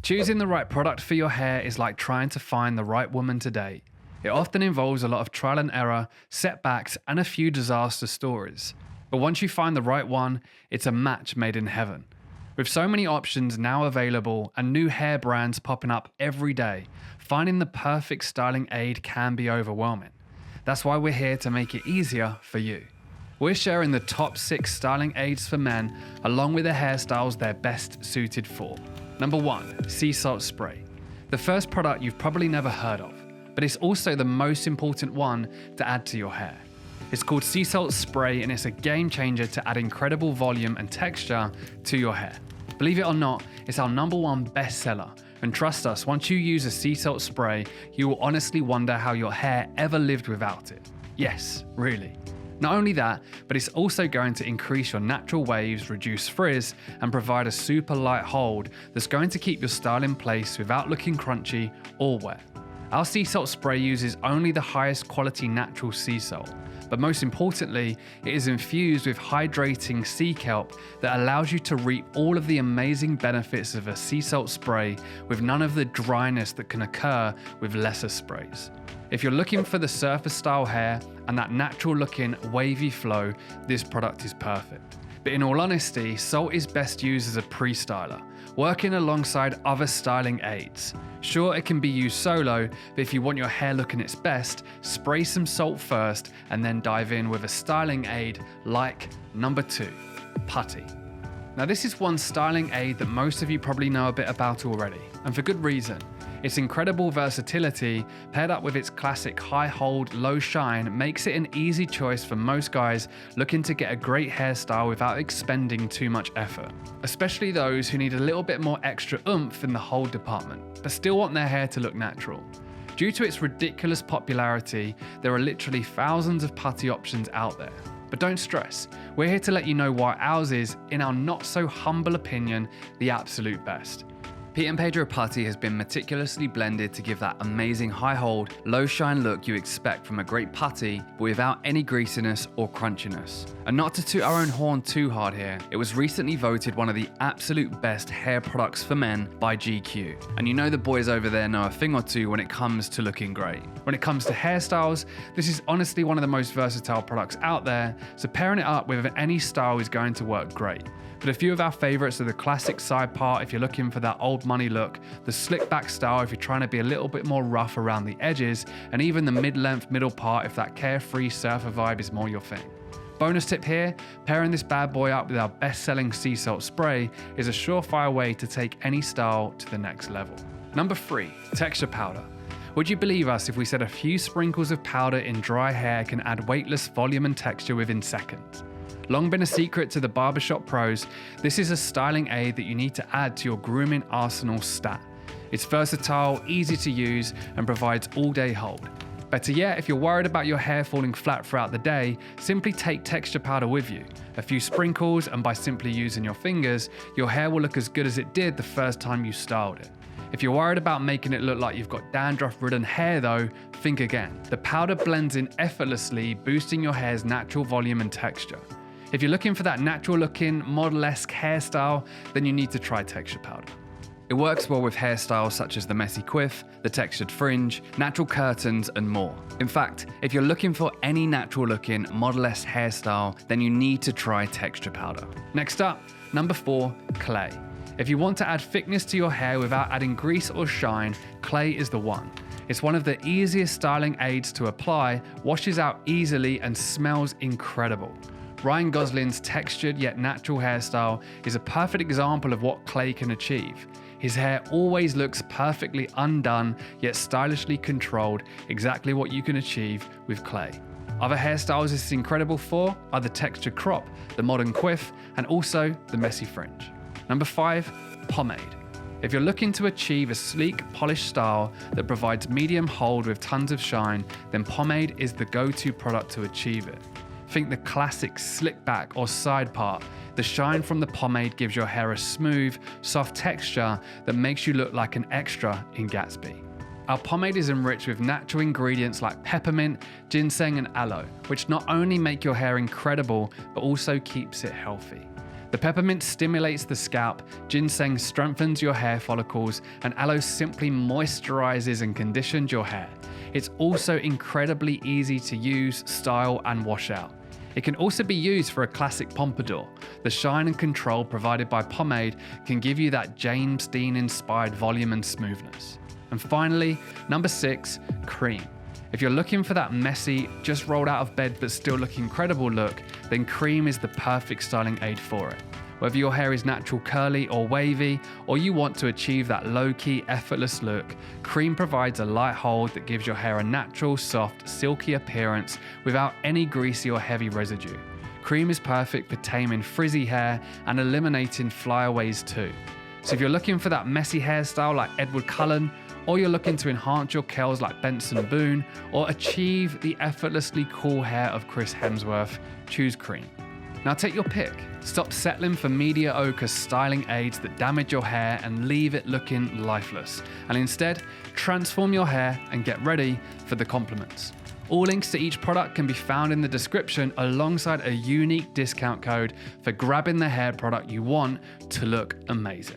Choosing the right product for your hair is like trying to find the right woman to date. It often involves a lot of trial and error, setbacks, and a few disaster stories. But once you find the right one, it's a match made in heaven. With so many options now available and new hair brands popping up every day, finding the perfect styling aid can be overwhelming. That's why we're here to make it easier for you. We're sharing the top 6 styling aids for men, along with the hairstyles they're best suited for. Number 1, sea salt spray. The first product you've probably never heard of, but it's also the most important one to add to your hair. It's called sea salt spray, and it's a game changer to add incredible volume and texture to your hair. Believe it or not, it's our number 1 bestseller. And trust us, once you use a sea salt spray, you will honestly wonder how your hair ever lived without it. Yes, really. Not only that, but it's also going to increase your natural waves, reduce frizz, and provide a super light hold that's going to keep your style in place without looking crunchy or wet. Our sea salt spray uses only the highest quality natural sea salt, but most importantly, it is infused with hydrating sea kelp that allows you to reap all of the amazing benefits of a sea salt spray with none of the dryness that can occur with lesser sprays. If you're looking for the surface style hair and that natural looking wavy flow, this product is perfect. But in all honesty, salt is best used as a pre-styler, working alongside other styling aids. Sure, it can be used solo, but if you want your hair looking its best, spray some salt first and then dive in with a styling aid like number 2, Putty. Now this is one styling aid that most of you probably know a bit about already, and for good reason. Its incredible versatility, paired up with its classic high hold, low shine, makes it an easy choice for most guys looking to get a great hairstyle without expending too much effort. Especially those who need a little bit more extra oomph in the hold department, but still want their hair to look natural. Due to its ridiculous popularity, there are literally thousands of putty options out there. But don't stress, we're here to let you know why ours is, in our not so humble opinion, the absolute best. Pete Pedro Putty has been meticulously blended to give that amazing high hold, low shine look you expect from a great putty, but without any greasiness or crunchiness. And not to toot our own horn too hard here, it was recently voted one of the absolute best hair products for men by GQ. And you know the boys over there know a thing or two when it comes to looking great. When it comes to hairstyles, this is honestly one of the most versatile products out there, so pairing it up with any style is going to work great. But a few of our favorites are the classic side part if you're looking for that old money look, the slick back style if you're trying to be a little bit more rough around the edges, and even the mid-length middle part if that carefree surfer vibe is more your thing. Bonus tip here, pairing this bad boy up with our best-selling sea salt spray is a surefire way to take any style to the next level. Number 3, texture powder. Would you believe us if we said a few sprinkles of powder in dry hair can add weightless volume and texture within seconds? Long been a secret to the barbershop pros, this is a styling aid that you need to add to your grooming arsenal stat. It's versatile, easy to use, and provides all-day hold. Better yet, if you're worried about your hair falling flat throughout the day, simply take texture powder with you. A few sprinkles, and by simply using your fingers, your hair will look as good as it did the first time you styled it. If you're worried about making it look like you've got dandruff-ridden hair though, think again. The powder blends in effortlessly, boosting your hair's natural volume and texture. If you're looking for that natural looking, model-esque hairstyle, then you need to try texture powder. It works well with hairstyles such as the messy quiff, the textured fringe, natural curtains, and more. In fact, if you're looking for any natural looking, model-esque hairstyle, then you need to try texture powder. Next up, number 4, clay. If you want to add thickness to your hair without adding grease or shine, clay is the one. It's one of the easiest styling aids to apply, washes out easily, and smells incredible. Ryan Gosling's textured yet natural hairstyle is a perfect example of what clay can achieve. His hair always looks perfectly undone yet stylishly controlled, exactly what you can achieve with clay. Other hairstyles this is incredible for are the textured crop, the modern quiff, and also the messy fringe. Number 5, pomade. If you're looking to achieve a sleek, polished style that provides medium hold with tons of shine, then pomade is the go-to product to achieve it. Think the classic slick back or side part. The shine from the pomade gives your hair a smooth, soft texture that makes you look like an extra in Gatsby. Our pomade is enriched with natural ingredients like peppermint, ginseng, and aloe, which not only make your hair incredible, but also keeps it healthy. The peppermint stimulates the scalp, ginseng strengthens your hair follicles, and aloe simply moisturizes and conditions your hair. It's also incredibly easy to use, style, and wash out. It can also be used for a classic pompadour. The shine and control provided by Pomade can give you that James Dean-inspired volume and smoothness. And finally, number 6, cream. If you're looking for that messy, just rolled out of bed but still look incredible look, then cream is the perfect styling aid for it. Whether your hair is natural curly or wavy, or you want to achieve that low-key, effortless look, cream provides a light hold that gives your hair a natural, soft, silky appearance without any greasy or heavy residue. Cream is perfect for taming frizzy hair and eliminating flyaways too. So if you're looking for that messy hairstyle like Edward Cullen, or you're looking to enhance your curls like Benson Boone, or achieve the effortlessly cool hair of Chris Hemsworth, choose cream. Now take your pick. Stop settling for mediocre styling aids that damage your hair and leave it looking lifeless. And instead, transform your hair and get ready for the compliments. All links to each product can be found in the description alongside a unique discount code for grabbing the hair product you want to look amazing.